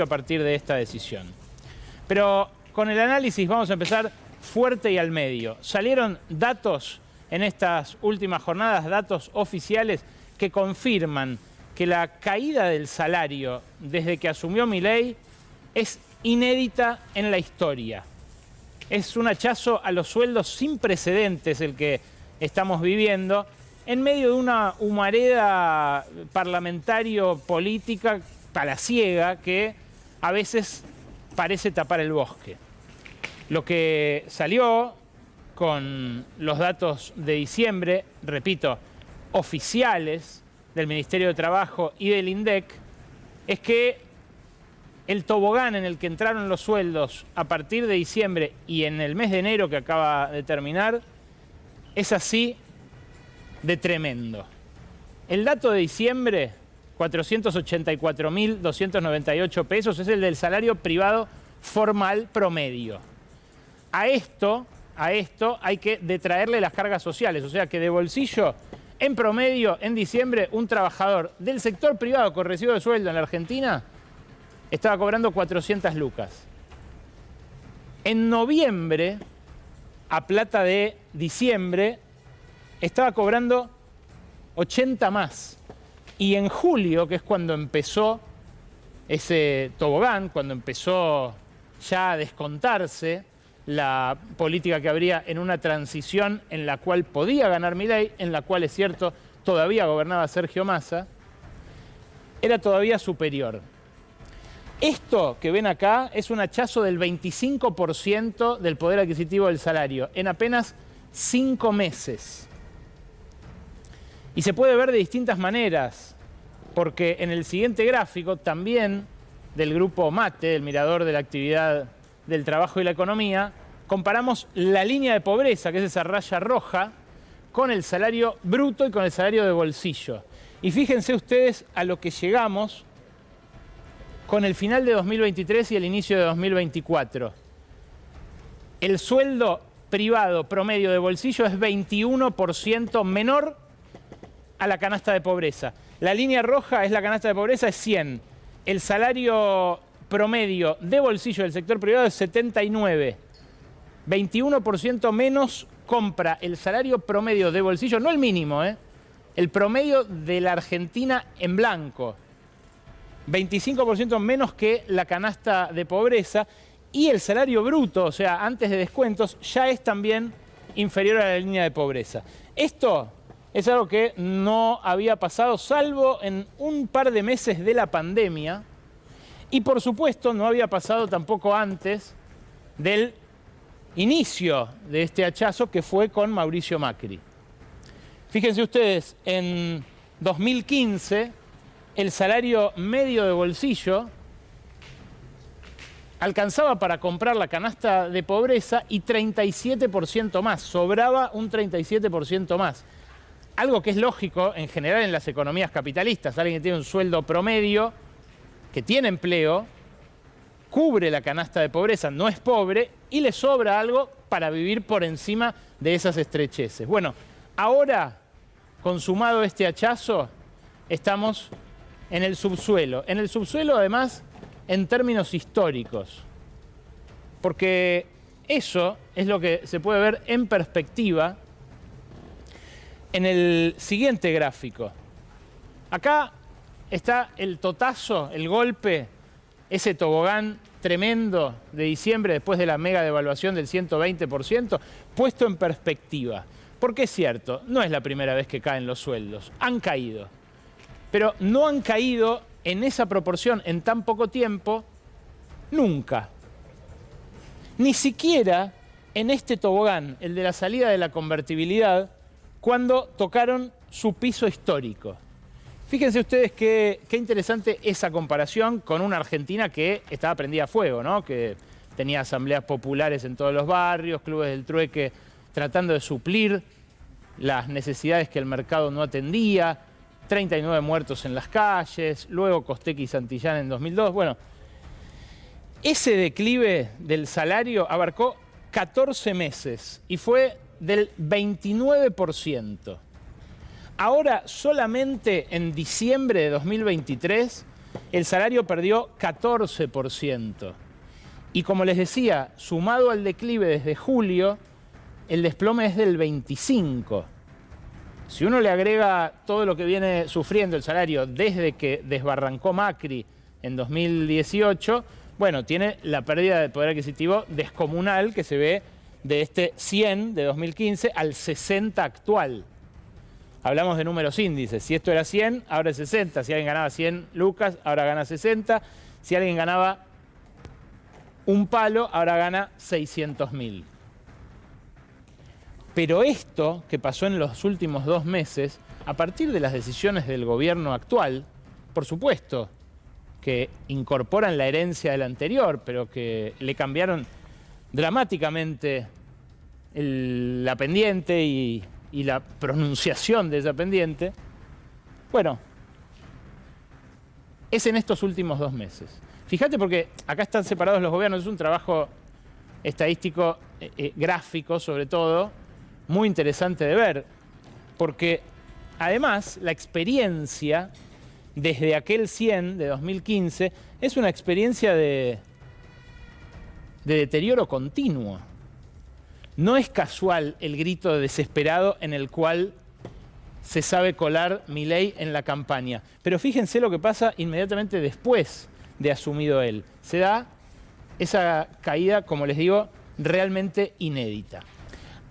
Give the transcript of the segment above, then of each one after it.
a partir de esta decisión. Pero con el análisis vamos a empezar fuerte y al medio. Salieron datos en estas últimas jornadas, datos oficiales que confirman que la caída del salario desde que asumió Milei es inédita en la historia. Es un hachazo a los sueldos sin precedentes el que estamos viviendo en medio de una humareda parlamentario-política palaciega que a veces parece tapar el bosque. Lo que salió con los datos de diciembre, repito, oficiales del Ministerio de Trabajo y del INDEC, es que el tobogán en el que entraron los sueldos a partir de diciembre y en el mes de enero que acaba de terminar, es así de tremendo. El dato de diciembre, 484.298 pesos, es el del salario privado formal promedio. A esto hay que detraerle las cargas sociales, o sea que de bolsillo, en promedio, en diciembre, un trabajador del sector privado con recibo de sueldo en la Argentina estaba cobrando 400 lucas. En noviembre, a plata de diciembre, estaba cobrando 80 más. Y en julio, que es cuando empezó ese tobogán, cuando empezó ya a descontarse la política que habría en una transición en la cual podía ganar Milei, en la cual, es cierto, todavía gobernaba Sergio Massa, era todavía superior. Esto que ven acá es un hachazo del 25% del poder adquisitivo del salario en apenas 5 meses. Y se puede ver de distintas maneras, porque en el siguiente gráfico, también del grupo MATE, el Mirador de la Actividad del Trabajo y la Economía, comparamos la línea de pobreza, que es esa raya roja, con el salario bruto y con el salario de bolsillo. Y fíjense ustedes a lo que llegamos con el final de 2023 y el inicio de 2024. El sueldo privado promedio de bolsillo es 21% menor a la canasta de pobreza. La línea roja es la canasta de pobreza, es 100. El salario promedio de bolsillo del sector privado es 79. 21% menos compra el salario promedio de bolsillo, no el mínimo, el promedio de la Argentina en blanco. 25% menos que la canasta de pobreza, y el salario bruto, o sea, antes de descuentos, ya es también inferior a la línea de pobreza. Esto es algo que no había pasado, salvo en un par de meses de la pandemia, y por supuesto no había pasado tampoco antes del inicio de este hachazo, que fue con Mauricio Macri. Fíjense ustedes, en 2015 el salario medio de bolsillo alcanzaba para comprar la canasta de pobreza y 37% más, sobraba un 37% más. Algo que es lógico en general en las economías capitalistas. Alguien que tiene un sueldo promedio, que tiene empleo, cubre la canasta de pobreza, no es pobre y le sobra algo para vivir por encima de esas estrecheces. Bueno, ahora, consumado este hachazo, estamos en el subsuelo. En el subsuelo, además, en términos históricos. Porque eso es lo que se puede ver en perspectiva en el siguiente gráfico. Acá está el totazo, el golpe, ese tobogán tremendo de diciembre después de la mega devaluación del 120%, puesto en perspectiva. Porque es cierto, no es la primera vez que caen los sueldos, han caído. Pero no han caído en esa proporción en tan poco tiempo, nunca. Ni siquiera en este tobogán, el de la salida de la convertibilidad, cuando tocaron su piso histórico. Fíjense ustedes qué interesante esa comparación con una Argentina que estaba prendida a fuego, ¿no? Que tenía asambleas populares en todos los barrios, clubes del trueque tratando de suplir las necesidades que el mercado no atendía, 39 muertos en las calles, luego Costecchi y Santillán en 2002. Bueno, ese declive del salario abarcó 14 meses y fue del 29%. Ahora, solamente en diciembre de 2023, el salario perdió 14%. Y como les decía, sumado al declive desde julio, el desplome es del 25%. Si uno le agrega todo lo que viene sufriendo el salario desde que desbarrancó Macri en 2018, bueno, tiene la pérdida de poder adquisitivo descomunal que se ve de este 100 de 2015 al 60 actual. Hablamos de números índices. Si esto era 100, ahora es 60. Si alguien ganaba 100 lucas, ahora gana 60. Si alguien ganaba un palo, ahora gana 600.000. Pero esto que pasó en los últimos 2 meses, a partir de las decisiones del gobierno actual, por supuesto, que incorporan la herencia del anterior, pero que le cambiaron dramáticamente la pendiente y la pronunciación de esa pendiente, bueno, es en estos últimos 2 meses. Fíjate porque acá están separados los gobiernos, es un trabajo estadístico, gráfico sobre todo, muy interesante de ver, porque además la experiencia desde aquel 100 de 2015 es una experiencia de deterioro continuo. No es casual el grito desesperado en el cual se sabe colar Milei en la campaña. Pero fíjense lo que pasa inmediatamente después de asumido él. Se da esa caída, como les digo, realmente inédita.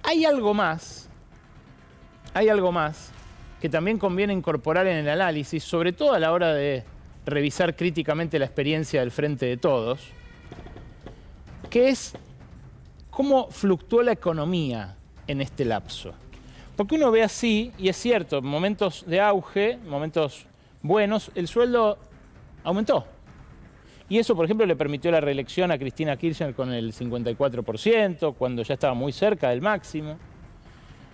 Hay algo más que también conviene incorporar en el análisis, sobre todo a la hora de revisar críticamente la experiencia del Frente de Todos, que es cómo fluctuó la economía en este lapso. Porque uno ve así, y es cierto, momentos de auge, momentos buenos, el sueldo aumentó. Y eso, por ejemplo, le permitió la reelección a Cristina Kirchner con el 54%, cuando ya estaba muy cerca del máximo.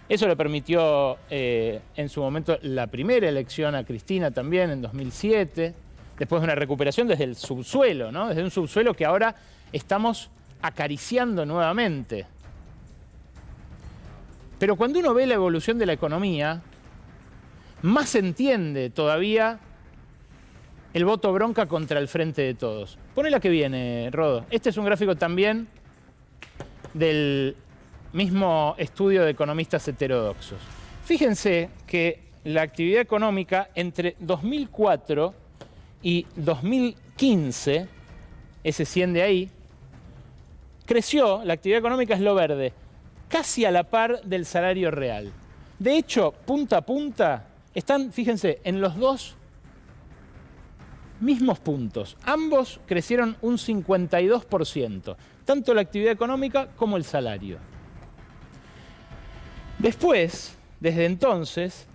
Eso le permitió en su momento la primera elección a Cristina también en 2007, después de una recuperación desde el subsuelo, ¿no? Desde un subsuelo que ahora estamos acariciando nuevamente. Pero cuando uno ve la evolución de la economía, más se entiende todavía el voto bronca contra el Frente de Todos. Poné la que viene, Rodo. Este es un gráfico también del mismo estudio de economistas heterodoxos. Fíjense que la actividad económica entre 2004 y 2015, ese 100 de ahí, creció, la actividad económica es lo verde, casi a la par del salario real. De hecho, punta a punta, están, fíjense, en los dos mismos puntos. Ambos crecieron un 52%, tanto la actividad económica como el salario. Después, desde entonces,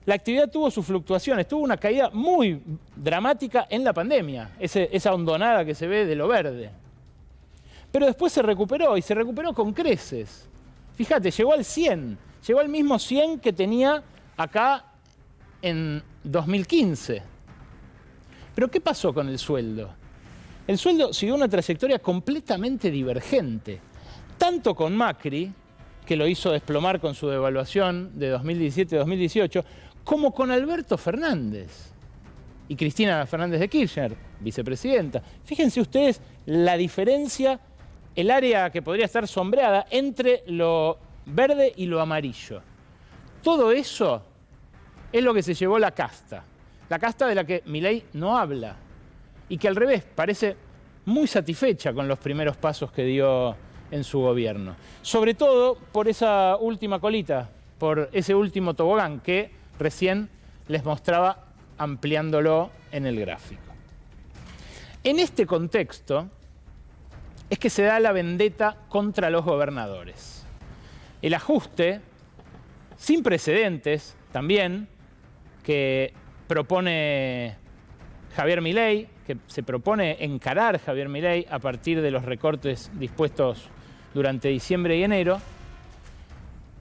la actividad tuvo sus fluctuaciones, tuvo una caída muy dramática en la pandemia, esa hondonada que se ve de lo verde. Pero después se recuperó, y se recuperó con creces. Fíjate, llegó al 100, llegó al mismo 100 que tenía acá en 2015. Pero ¿qué pasó con el sueldo? El sueldo siguió una trayectoria completamente divergente, tanto con Macri, que lo hizo desplomar con su devaluación de 2017-2018, como con Alberto Fernández y Cristina Fernández de Kirchner, vicepresidenta. Fíjense ustedes la diferencia, el área que podría estar sombreada entre lo verde y lo amarillo. Todo eso es lo que se llevó la casta de la que Milei no habla y que al revés parece muy satisfecha con los primeros pasos que dio en su gobierno. Sobre todo por esa última colita, por ese último tobogán que recién les mostraba ampliándolo en el gráfico. En este contexto es que se da la vendetta contra los gobernadores. El ajuste, sin precedentes también, que propone Javier Milei, que se propone encarar Javier Milei a partir de los recortes dispuestos durante diciembre y enero,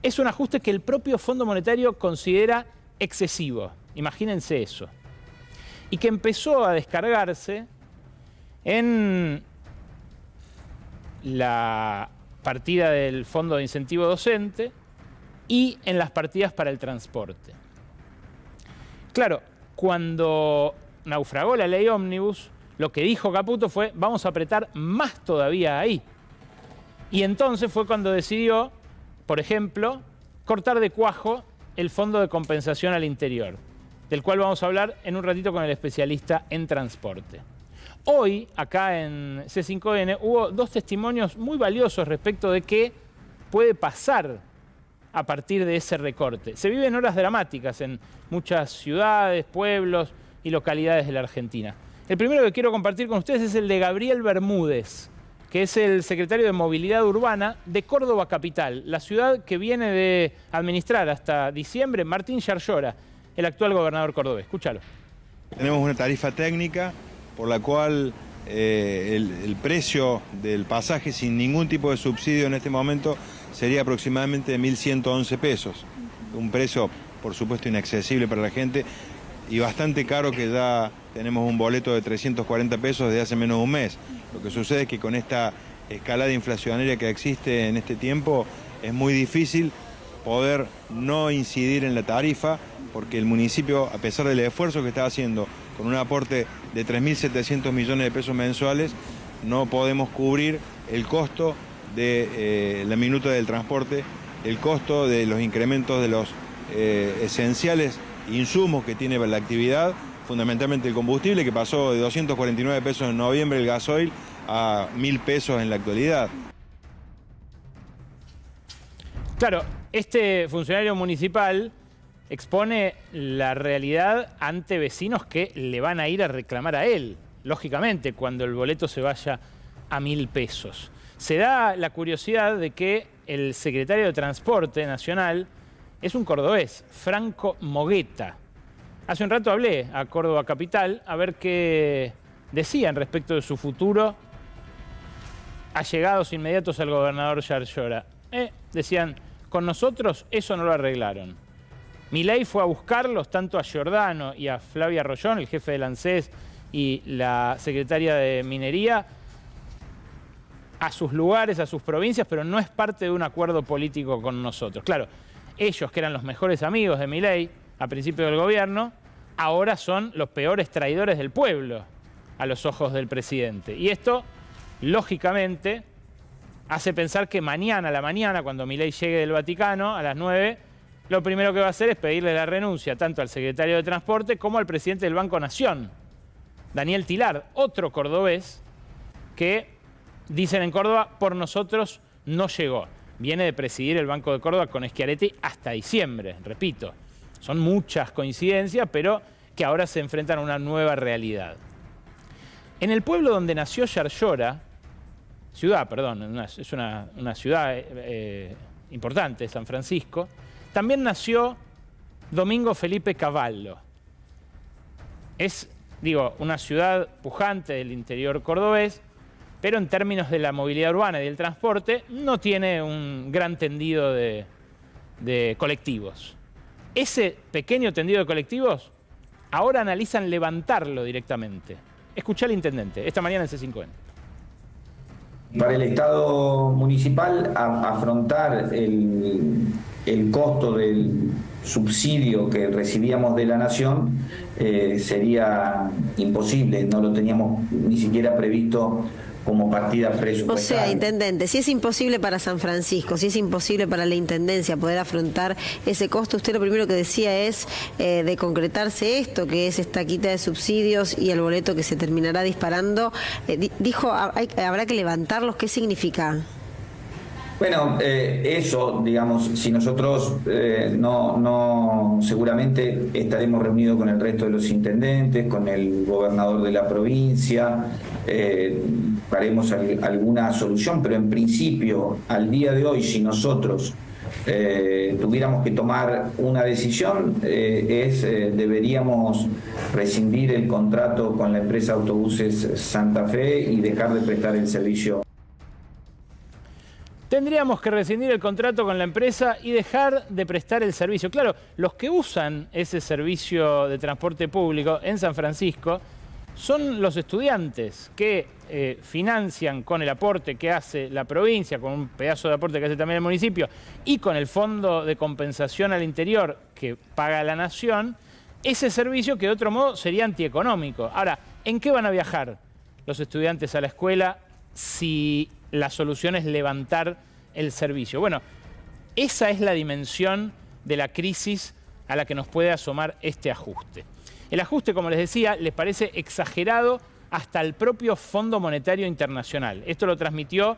es un ajuste que el propio Fondo Monetario considera excesivo. Imagínense eso. Y que empezó a descargarse en la partida del Fondo de Incentivo Docente y en las partidas para el transporte. Claro, cuando naufragó la ley ómnibus, lo que dijo Caputo fue: vamos a apretar más todavía ahí. Y entonces fue cuando decidió, por ejemplo, cortar de cuajo el Fondo de Compensación al Interior, del cual vamos a hablar en un ratito con el especialista en transporte. Hoy, acá en C5N, hubo dos testimonios muy valiosos respecto de qué puede pasar a partir de ese recorte. Se viven horas dramáticas en muchas ciudades, pueblos y localidades de la Argentina. El primero que quiero compartir con ustedes es el de Gabriel Bermúdez, que es el secretario de Movilidad Urbana de Córdoba Capital, la ciudad que viene de administrar hasta diciembre Martín Yarlora, el actual gobernador cordobés. Escúchalo. Tenemos una tarifa técnica por la cual el precio del pasaje sin ningún tipo de subsidio en este momento sería aproximadamente de 1.111 pesos. Un precio, por supuesto, inaccesible para la gente y bastante caro, que ya tenemos un boleto de 340 pesos desde hace menos de un mes. Lo que sucede es que con esta escalada inflacionaria que existe en este tiempo es muy difícil poder no incidir en la tarifa, porque el municipio, a pesar del esfuerzo que está haciendo con un aporte de 3.700 millones de pesos mensuales, no podemos cubrir el costo de la minuta del transporte, el costo de los incrementos de los esenciales insumos que tiene la actividad, fundamentalmente el combustible, que pasó de 249 pesos en noviembre el gasoil a 1.000 pesos en la actualidad. Claro, este funcionario municipal expone la realidad ante vecinos que le van a ir a reclamar a él, lógicamente, cuando el boleto se vaya a 1.000 pesos. Se da la curiosidad de que el secretario de Transporte Nacional es un cordobés, Franco Mogueta. Hace un rato hablé a Córdoba Capital a ver qué decían respecto de su futuro allegados inmediatos al gobernador Yarlora. Decían: con nosotros eso no lo arreglaron. Milei fue a buscarlos tanto a Giordano y a Flavia Rollón, el jefe del ANSES y la secretaria de Minería, a sus lugares, a sus provincias, pero no es parte de un acuerdo político con nosotros. Claro, ellos, que eran los mejores amigos de Milei a principio del gobierno, ahora son los peores traidores del pueblo a los ojos del presidente. Y esto, lógicamente, hace pensar que mañana a la mañana, cuando Milei llegue del Vaticano a las 9, lo primero que va a hacer es pedirle la renuncia tanto al secretario de Transporte como al presidente del Banco Nación, Daniel Tilar, otro cordobés que, dicen en Córdoba, por nosotros no llegó. Viene de presidir el Banco de Córdoba con Schiaretti hasta diciembre, repito. Son muchas coincidencias, pero que ahora se enfrentan a una nueva realidad. En el pueblo donde nació Yarlora, es una ciudad importante, San Francisco, también nació Domingo Felipe Cavallo. Es, una ciudad pujante del interior cordobés, pero en términos de la movilidad urbana y del transporte no tiene un gran tendido de colectivos. Ese pequeño tendido de colectivos ahora analizan levantarlo directamente. Escuché al intendente esta mañana en C5N. Para el Estado municipal, afrontar el costo del subsidio que recibíamos de la Nación sería imposible, no lo teníamos ni siquiera previsto como partida presupuestaria. O sea, intendente, si es imposible para San Francisco, si es imposible para la intendencia poder afrontar ese costo, usted lo primero que decía es de concretarse esto, que es esta quita de subsidios y el boleto que se terminará disparando. Dijo, habrá que levantarlos, ¿qué significa? Bueno, eso, digamos, si nosotros no seguramente estaremos reunidos con el resto de los intendentes, con el gobernador de la provincia, haremos alguna solución, pero en principio, al día de hoy, si nosotros tuviéramos que tomar una decisión, deberíamos rescindir el contrato con la empresa Autobuses Santa Fe y dejar de prestar el servicio. Tendríamos que rescindir el contrato con la empresa y dejar de prestar el servicio. Claro, los que usan ese servicio de transporte público en San Francisco son los estudiantes que financian con el aporte que hace la provincia, con un pedazo de aporte que hace también el municipio y con el Fondo de Compensación al Interior que paga la Nación, ese servicio que de otro modo sería antieconómico. Ahora, ¿en qué van a viajar los estudiantes a la escuela si la solución es levantar el servicio? Bueno, esa es la dimensión de la crisis a la que nos puede asomar este ajuste. El ajuste, como les decía, les parece exagerado hasta el propio Fondo Monetario Internacional. Esto lo transmitió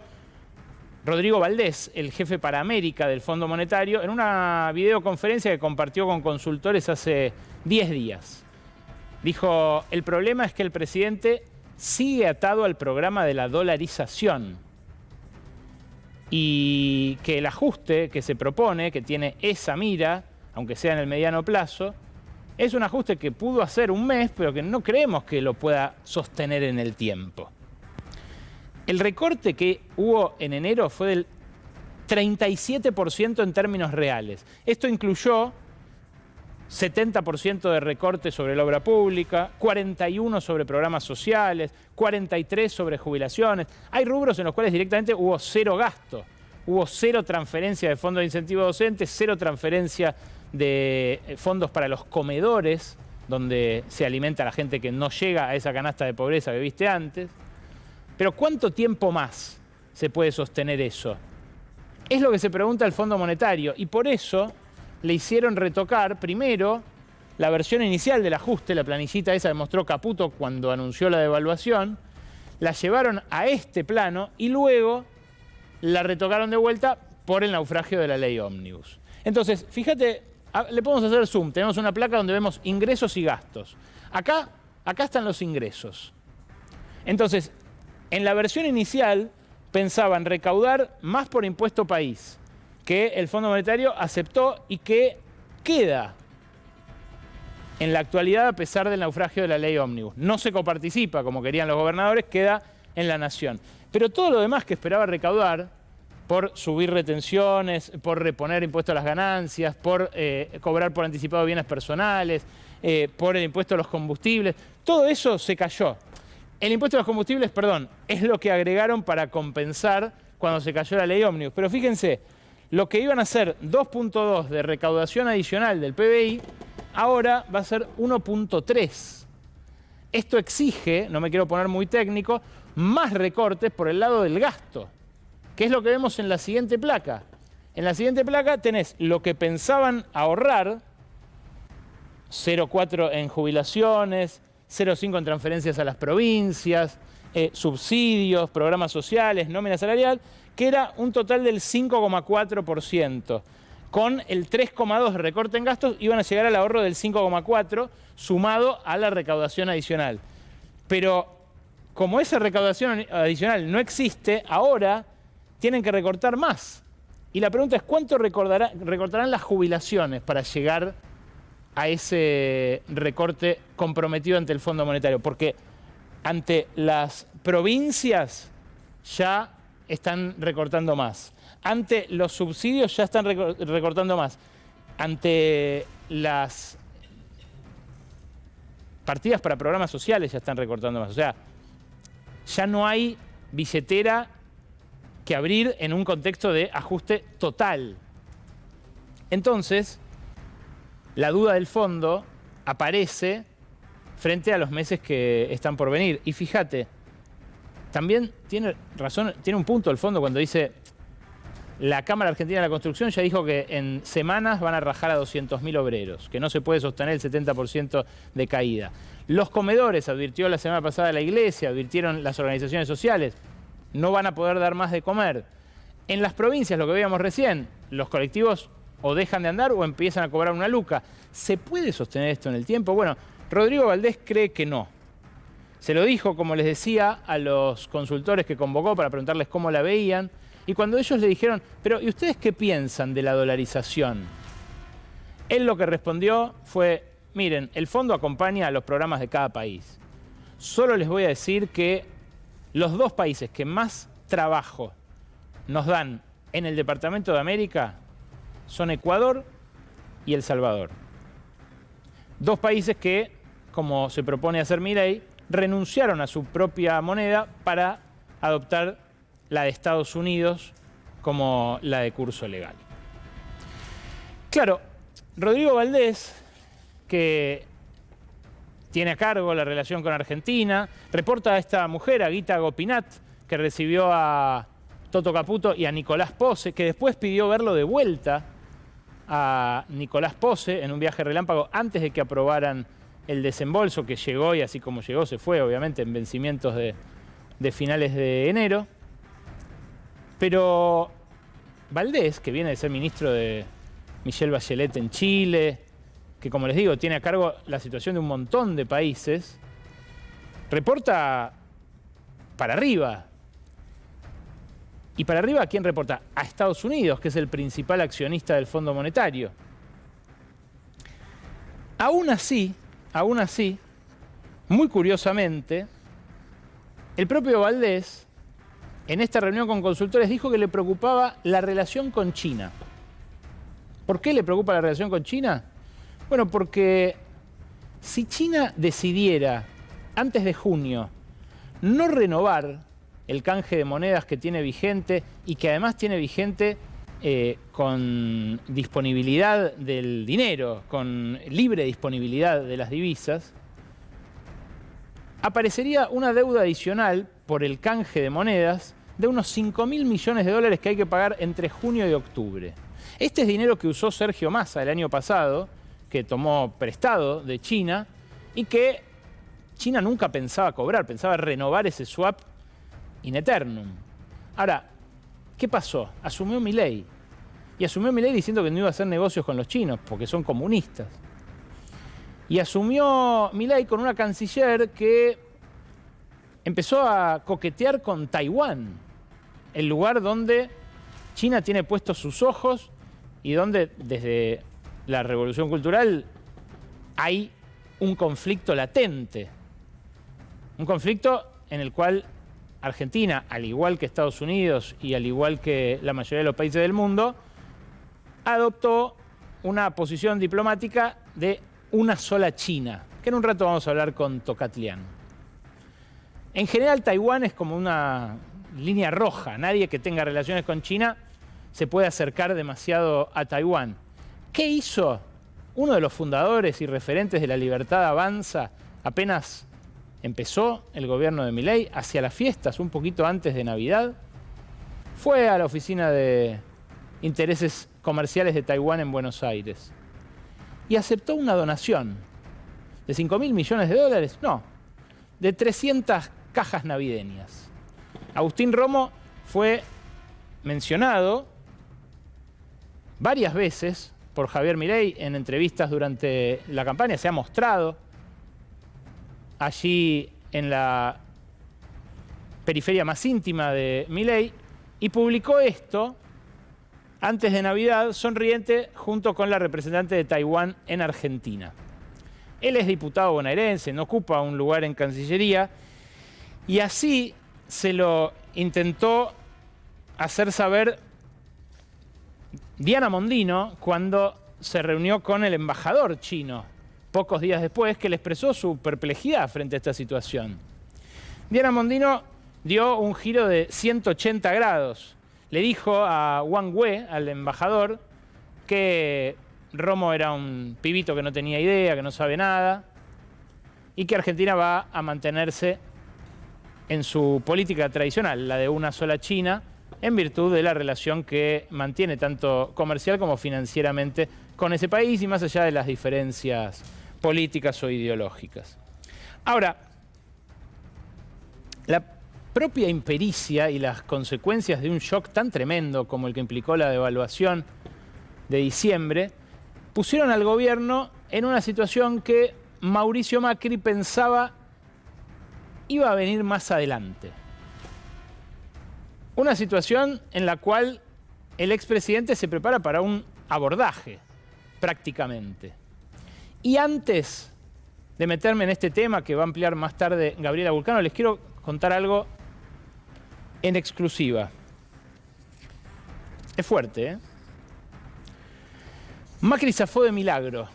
Rodrigo Valdés, el jefe para América del Fondo Monetario, en una videoconferencia que compartió con consultores hace 10 días. Dijo, el problema es que el presidente sigue atado al programa de la dolarización y que el ajuste que se propone, que tiene esa mira, aunque sea en el mediano plazo, es un ajuste que pudo hacer un mes, pero que no creemos que lo pueda sostener en el tiempo. El recorte que hubo en enero fue del 37% en términos reales. Esto incluyó 70% de recorte sobre la obra pública, 41% sobre programas sociales, 43% sobre jubilaciones. Hay rubros en los cuales directamente hubo cero gasto. Hubo cero transferencia de fondos de incentivo docente, cero transferencia de fondos para los comedores, donde se alimenta la gente que no llega a esa canasta de pobreza que viste antes. Pero ¿cuánto tiempo más se puede sostener eso? Es lo que se pregunta el Fondo Monetario y por eso le hicieron retocar primero la versión inicial del ajuste, la planillita esa que mostró Caputo cuando anunció la devaluación, la llevaron a este plano y luego la retocaron de vuelta por el naufragio de la ley Ómnibus. Entonces, fíjate, le podemos hacer zoom, tenemos una placa donde vemos ingresos y gastos. Acá están los ingresos. Entonces, en la versión inicial pensaban recaudar más por impuesto país, que el Fondo Monetario aceptó y que queda en la actualidad a pesar del naufragio de la ley Ómnibus. No se coparticipa como querían los gobernadores, queda en la nación. Pero todo lo demás que esperaba recaudar, por subir retenciones, por reponer impuestos a las ganancias, por cobrar por anticipado bienes personales, por el impuesto a los combustibles, todo eso se cayó. El impuesto a los combustibles, perdón, es lo que agregaron para compensar cuando se cayó la ley Ómnibus. Pero fíjense, lo que iban a ser 2.2 de recaudación adicional del PBI, ahora va a ser 1.3. Esto exige, no me quiero poner muy técnico, más recortes por el lado del gasto, que es lo que vemos en la siguiente placa. En la siguiente placa tenés lo que pensaban ahorrar, 0,4 en jubilaciones, 0,5 en transferencias a las provincias, subsidios, programas sociales, nómina salarial, que era un total del 5,4%. Con el 3,2 de recorte en gastos iban a llegar al ahorro del 5,4 sumado a la recaudación adicional. Pero como esa recaudación adicional no existe, ahora tienen que recortar más. Y la pregunta es, ¿cuánto recortarán las jubilaciones para llegar a ese recorte comprometido ante el Fondo Monetario? Porque ante las provincias ya están recortando más. Ante los subsidios ya están recortando más. Ante las partidas para programas sociales ya están recortando más. O sea, ya no hay billetera que abrir en un contexto de ajuste total. Entonces, la duda del fondo aparece frente a los meses que están por venir. Y fíjate, también tiene razón, tiene un punto el fondo cuando dice la Cámara Argentina de la Construcción ya dijo que en semanas van a rajar a 200.000 obreros, que no se puede sostener el 70% de caída. Los comedores, advirtió la semana pasada la Iglesia, advirtieron las organizaciones sociales, no van a poder dar más de comer. En las provincias, lo que veíamos recién, los colectivos o dejan de andar o empiezan a cobrar una luca. ¿Se puede sostener esto en el tiempo? Bueno, Rodrigo Valdés cree que no. Se lo dijo, como les decía, a los consultores que convocó para preguntarles cómo la veían. Y cuando ellos le dijeron, pero ¿y ustedes qué piensan de la dolarización? Él lo que respondió fue, miren, el fondo acompaña a los programas de cada país. Solo les voy a decir que los dos países que más trabajo nos dan en el Departamento de América son Ecuador y El Salvador. Dos países que, como se propone hacer Milei, renunciaron a su propia moneda para adoptar la de Estados Unidos como la de curso legal. Claro, Rodrigo Valdés, que tiene a cargo la relación con Argentina. Reporta a esta mujer, a Guita Gopinath, que recibió a Toto Caputo y a Nicolás Posse, que después pidió verlo de vuelta a Nicolás Posse en un viaje relámpago antes de que aprobaran el desembolso, que llegó y así como llegó se fue, obviamente, en vencimientos de finales de enero. Pero Valdés, que viene de ser ministro de Michelle Bachelet en Chile, que como les digo, tiene a cargo la situación de un montón de países, reporta para arriba. ¿Y para arriba a quién reporta? A Estados Unidos, que es el principal accionista del Fondo Monetario. Aún así, muy curiosamente, el propio Valdés, en esta reunión con consultores, dijo que le preocupaba la relación con China. ¿Por qué le preocupa la relación con China? Bueno, porque si China decidiera, antes de junio, no renovar el canje de monedas que tiene vigente y que además tiene vigente con disponibilidad del dinero, con libre disponibilidad de las divisas, aparecería una deuda adicional por el canje de monedas de unos 5.000 millones de dólares que hay que pagar entre junio y octubre. Este es dinero que usó Sergio Massa el año pasado, que tomó prestado de China y que China nunca pensaba cobrar, pensaba renovar ese swap in eternum. Ahora, ¿qué pasó? Asumió Milei. Y asumió Milei diciendo que no iba a hacer negocios con los chinos, porque son comunistas. Y asumió Milei con una canciller que empezó a coquetear con Taiwán, el lugar donde China tiene puestos sus ojos y donde desde la Revolución Cultural hay un conflicto latente. Un conflicto en el cual Argentina, al igual que Estados Unidos y al igual que la mayoría de los países del mundo, adoptó una posición diplomática de una sola China, que en un rato vamos a hablar con Tocatlián. En general, Taiwán es como una línea roja. Nadie que tenga relaciones con China se puede acercar demasiado a Taiwán. ¿Qué hizo uno de los fundadores y referentes de La Libertad Avanza apenas empezó el gobierno de Milei, hacia las fiestas, un poquito antes de Navidad? Fue a la oficina de intereses comerciales de Taiwán en Buenos Aires y aceptó una donación de 5.000 millones de dólares, no, de 300 cajas navideñas. Agustín Romo fue mencionado varias veces por Javier Milei en entrevistas durante la campaña, se ha mostrado allí en la periferia más íntima de Milei y publicó esto antes de Navidad, sonriente, junto con la representante de Taiwán en Argentina. Él es diputado bonaerense, no ocupa un lugar en Cancillería, y así se lo intentó hacer saber Diana Mondino cuando se reunió con el embajador chino, pocos días después, que le expresó su perplejidad frente a esta situación. Diana Mondino dio un giro de 180 grados. Le dijo a Wang Wei, al embajador, que Romo era un pibito que no tenía idea, que no sabe nada, y que Argentina va a mantenerse en su política tradicional, la de una sola China, en virtud de la relación que mantiene tanto comercial como financieramente con ese país y más allá de las diferencias políticas o ideológicas. Ahora, la propia impericia y las consecuencias de un shock tan tremendo como el que implicó la devaluación de diciembre pusieron al gobierno en una situación que Mauricio Macri pensaba iba a venir más adelante. Una situación en la cual el expresidente se prepara para un abordaje, prácticamente. Y antes de meterme en este tema que va a ampliar más tarde Gabriela Vulcano, les quiero contar algo en exclusiva. Es fuerte, ¿eh? Macri zafó de milagro.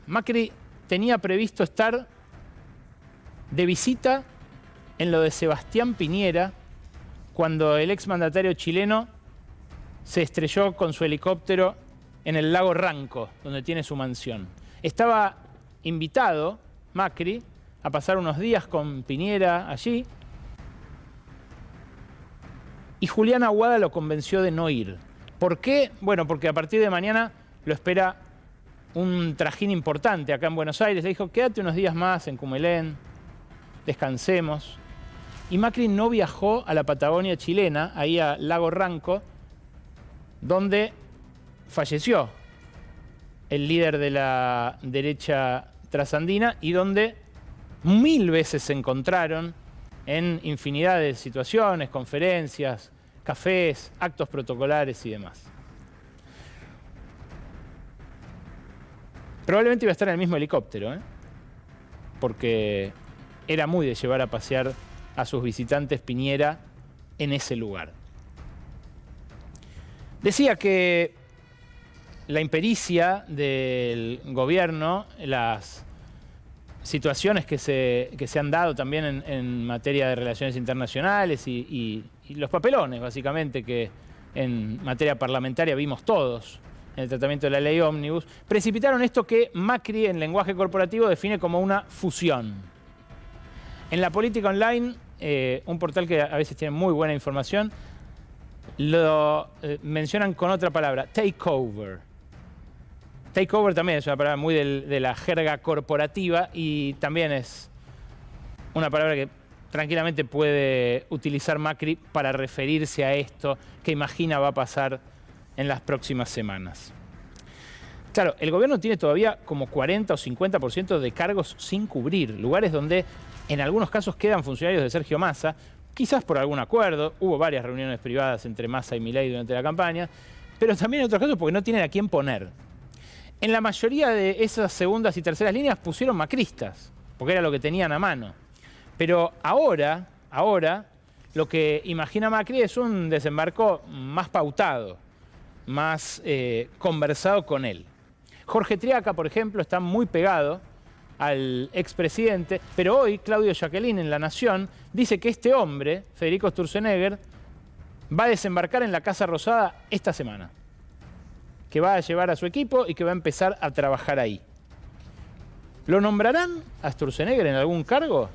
Macri tenía previsto estar de visita en lo de Sebastián Piñera cuando el exmandatario chileno se estrelló con su helicóptero en el lago Ranco, donde tiene su mansión. Estaba invitado Macri a pasar unos días con Piñera allí. Y Julián Aguada lo convenció de no ir. ¿Por qué? Bueno, porque a partir de mañana lo espera un trajín importante acá en Buenos Aires. Le dijo, quédate unos días más en Cumelén, descansemos. Y Macri no viajó a la Patagonia chilena, ahí a Lago Ranco, donde falleció el líder de la derecha trasandina y donde 1000 veces se encontraron en infinidad de situaciones, conferencias, cafés, actos protocolares y demás. Probablemente iba a estar en el mismo helicóptero, porque era muy de llevar a pasear a sus visitantes Piñera en ese lugar. Decía que la impericia del gobierno, las situaciones que se han dado también en materia de relaciones internacionales y los papelones, básicamente, que en materia parlamentaria vimos todos en el tratamiento de la ley Ómnibus, precipitaron esto que Macri en lenguaje corporativo define como una fusión. En la política online, un portal que a veces tiene muy buena información, lo mencionan con otra palabra, takeover. Takeover también es una palabra muy de la jerga corporativa y también es una palabra que tranquilamente puede utilizar Macri para referirse a esto que imagina va a pasar en las próximas semanas. Claro, el gobierno tiene todavía como 40 o 50% de cargos sin cubrir, lugares donde en algunos casos quedan funcionarios de Sergio Massa, quizás por algún acuerdo, hubo varias reuniones privadas entre Massa y Milei durante la campaña, pero también en otros casos porque no tienen a quién poner. En la mayoría de esas segundas y terceras líneas pusieron macristas, porque era lo que tenían a mano. Pero ahora, lo que imagina Macri es un desembarco más pautado, más conversado con él. Jorge Triaca, por ejemplo, está muy pegado al expresidente, pero hoy Claudio Jacquelin en La Nación dice que este hombre, Federico Sturzenegger, va a desembarcar en la Casa Rosada esta semana, que va a llevar a su equipo y que va a empezar a trabajar ahí. ¿Lo nombrarán a Sturzenegger en algún cargo?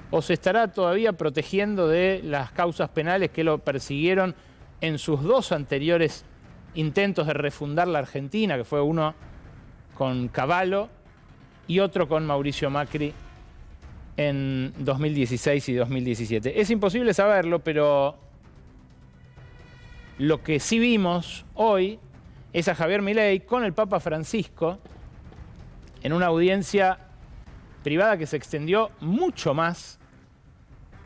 ¿O se estará todavía protegiendo de las causas penales que lo persiguieron en sus dos anteriores intentos de refundar la Argentina, que fue uno con Cavallo y otro con Mauricio Macri en 2016 y 2017? Es imposible saberlo, pero lo que sí vimos hoy es a Javier Milei con el Papa Francisco en una audiencia privada que se extendió mucho más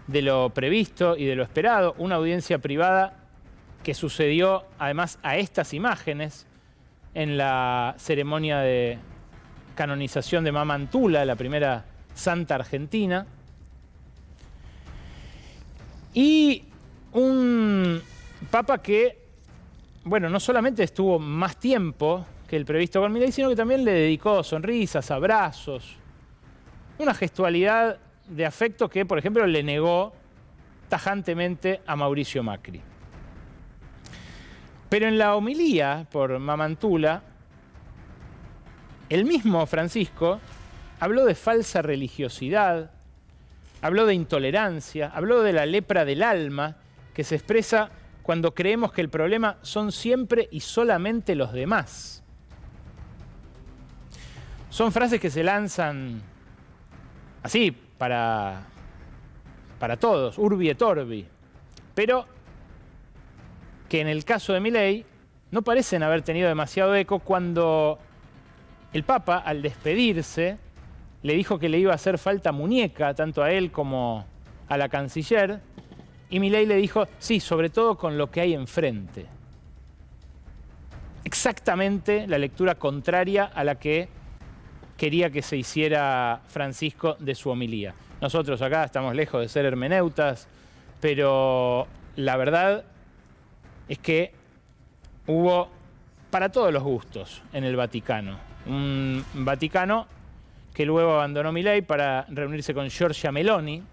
de lo previsto y de lo esperado. Una audiencia privada que sucedió además a estas imágenes en la ceremonia de canonización de Mamantula, la primera santa argentina. Y un Papa que, bueno, no solamente estuvo más tiempo que el previsto con Milei, sino que también le dedicó sonrisas, abrazos, una gestualidad de afecto que, por ejemplo, le negó tajantemente a Mauricio Macri. Pero en la homilía por Mamantula, el mismo Francisco habló de falsa religiosidad, habló de intolerancia, habló de la lepra del alma que se expresa cuando creemos que el problema son siempre y solamente los demás. Son frases que se lanzan así, para todos, urbi et orbi, pero que en el caso de Milei no parecen haber tenido demasiado eco cuando el Papa, al despedirse, le dijo que le iba a hacer falta muñeca, tanto a él como a la canciller, y Milei le dijo, sí, sobre todo con lo que hay enfrente. Exactamente la lectura contraria a la que quería que se hiciera Francisco de su homilía. Nosotros acá estamos lejos de ser hermeneutas, pero la verdad es que hubo para todos los gustos en el Vaticano. Un Vaticano que luego abandonó Milei para reunirse con Giorgia Meloni,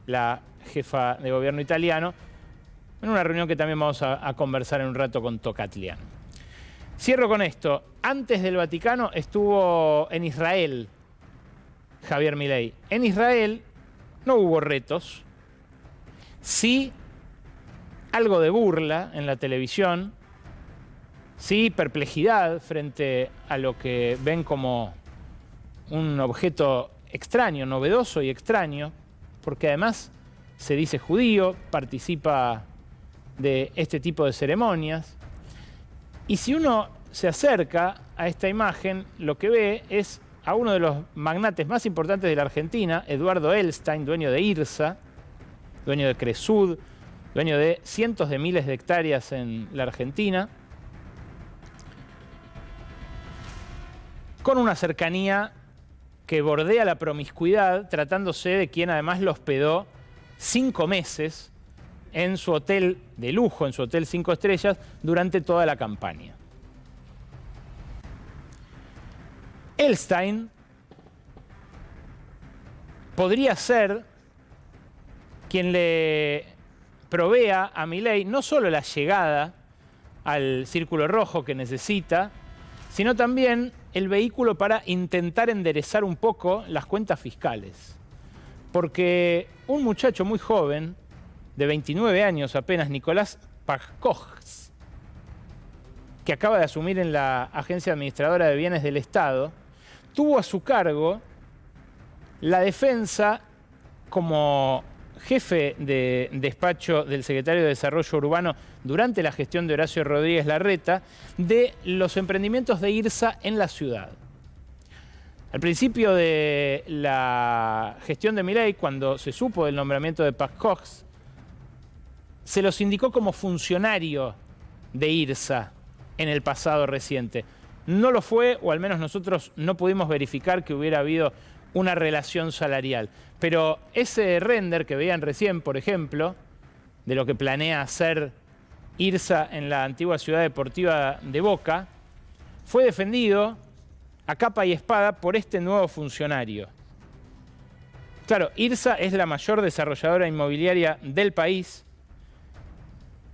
la jefa de gobierno italiano, en una reunión que también vamos a conversar en un rato con Tocatlián. Cierro con esto. Antes del Vaticano estuvo en Israel Javier Milei. En Israel no hubo retos, sí algo de burla en la televisión, sí perplejidad frente a lo que ven como un objeto extraño, novedoso y extraño, porque además se dice judío, participa de este tipo de ceremonias. Y si uno se acerca a esta imagen, lo que ve es a uno de los magnates más importantes de la Argentina, Eduardo Elstein, dueño de IRSA, dueño de Cresud, dueño de cientos de miles de hectáreas en la Argentina, con una cercanía que bordea la promiscuidad, tratándose de quien además lo hospedó 5 meses en su hotel de lujo, en su hotel 5 estrellas, durante toda la campaña. Elstein podría ser quien le provea a Milei no solo la llegada al círculo rojo que necesita, sino también el vehículo para intentar enderezar un poco las cuentas fiscales. Porque un muchacho muy joven, de 29 años apenas, Nicolás Pagcós, que acaba de asumir en la Agencia Administradora de Bienes del Estado, tuvo a su cargo la defensa como jefe de despacho del secretario de Desarrollo Urbano durante la gestión de Horacio Rodríguez Larreta de los emprendimientos de IRSA en la ciudad. Al principio de la gestión de Milei, cuando se supo del nombramiento de Pagcós, se los indicó como funcionario de IRSA en el pasado reciente. No lo fue, o al menos nosotros no pudimos verificar que hubiera habido una relación salarial. Pero ese render que veían recién, por ejemplo, de lo que planea hacer IRSA en la antigua ciudad deportiva de Boca, fue defendido a capa y espada por este nuevo funcionario. Claro, IRSA es la mayor desarrolladora inmobiliaria del país.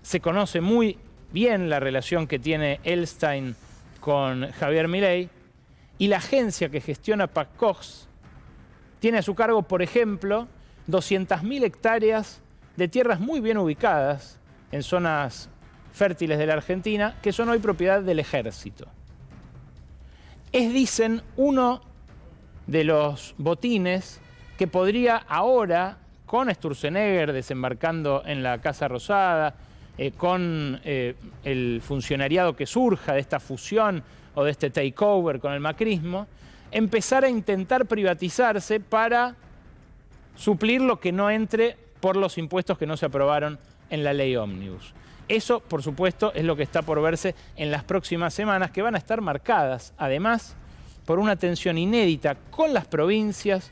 Se conoce muy bien la relación que tiene Elstein con Javier Milei, y la agencia que gestiona Pagcós tiene a su cargo, por ejemplo, 200.000 hectáreas de tierras muy bien ubicadas en zonas fértiles de la Argentina, que son hoy propiedad del Ejército. Es, dicen, uno de los botines que podría ahora, con Sturzenegger desembarcando en la Casa Rosada, con el funcionariado que surja de esta fusión o de este takeover con el macrismo, empezar a intentar privatizarse para suplir lo que no entre por los impuestos que no se aprobaron en la ley ómnibus. Eso, por supuesto, es lo que está por verse en las próximas semanas, que van a estar marcadas, además, por una tensión inédita con las provincias,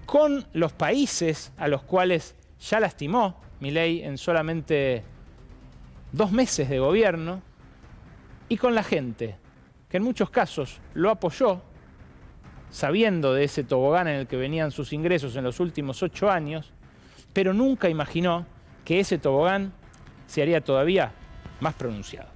con los países a los cuales ya lastimó Milei en solamente 2 meses de gobierno, y con la gente, que en muchos casos lo apoyó, sabiendo de ese tobogán en el que venían sus ingresos en los últimos 8 años, pero nunca imaginó que ese tobogán se haría todavía más pronunciado.